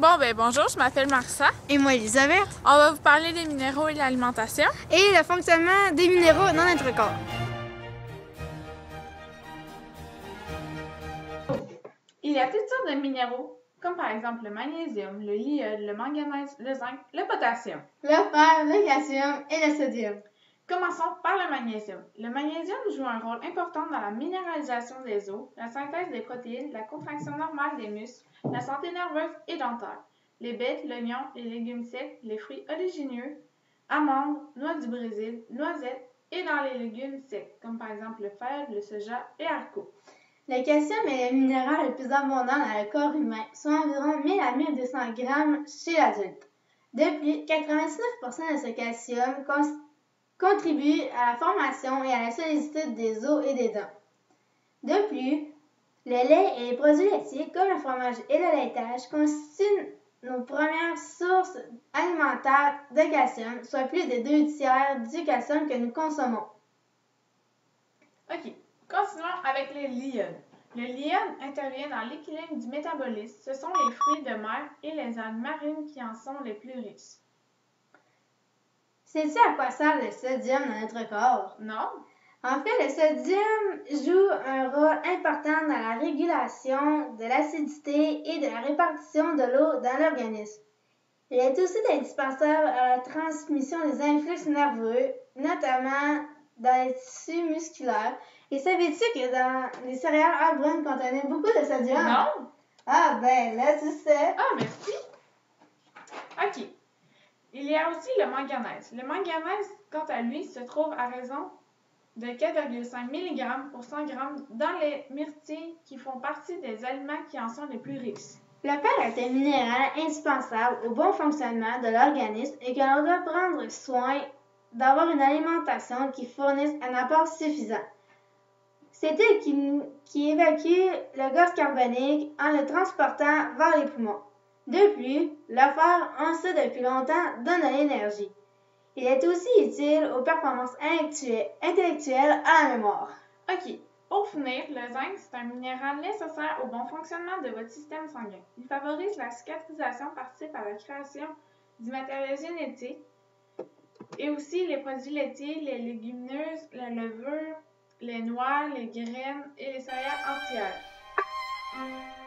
Bonjour, je m'appelle Marissa. Et moi, Elisabeth. On va vous parler des minéraux et de l'alimentation. Et le fonctionnement des minéraux dans notre corps. Il y a toutes sortes de minéraux, comme par exemple le magnésium, le iode, le manganèse, le zinc, le potassium. Le fer, le calcium et le sodium. Commençons par le magnésium. Le magnésium joue un rôle important dans la minéralisation des os, la synthèse des protéines, la contraction normale des muscles, la santé nerveuse et dentaire. Les baies, l'oignon, les légumes secs, les fruits oléagineux, amandes, noix du Brésil, noisettes et dans les légumes secs, comme par exemple le fève, le soja et haricots. Le calcium est le minéral le plus abondant dans le corps humain, soit environ 1000 à 1200 grammes chez l'adulte. De plus, 99% de ce calcium contribue à la formation et à la solidité des os et des dents. De plus, le lait et les produits laitiers, comme le fromage et le laitage, constituent nos premières sources alimentaires de calcium, soit plus de 2 tiers du calcium que nous consommons. OK, continuons avec le l'iode. Le l'iode intervient dans l'équilibre du métabolisme. Ce sont les fruits de mer et les algues marines qui en sont les plus riches. Sais-tu à quoi sert le sodium dans notre corps? Non? En fait, le sodium joue un rôle important dans la régulation de l'acidité et de la répartition de l'eau dans l'organisme. Il est aussi indispensable à la transmission des influx nerveux, notamment dans les tissus musculaires. Et savais-tu que dans les céréales All Brunes contenaient beaucoup de sodium? Non? Ah ben là, tu sais. Ah, merci. OK. Il y a aussi le manganèse. Le manganèse, quant à lui, se trouve à raison de 4,5 mg pour 100 g dans les myrtilles qui font partie des aliments qui en sont les plus riches. Le fer est un minéral indispensable au bon fonctionnement de l'organisme et que l'on doit prendre soin d'avoir une alimentation qui fournisse un apport suffisant. C'est elle qui évacue le gaz carbonique en le transportant vers les poumons. De plus, le fer, on sait depuis longtemps, donne de l'énergie. Il est aussi utile aux performances intellectuelles à la mémoire. OK. Pour finir, le zinc, c'est un minéral nécessaire au bon fonctionnement de votre système sanguin. Il favorise la cicatrisation, participe à la création du matériel génétique et aussi les produits laitiers, les légumineuses, la levure, les noix, les graines et les céréales entières.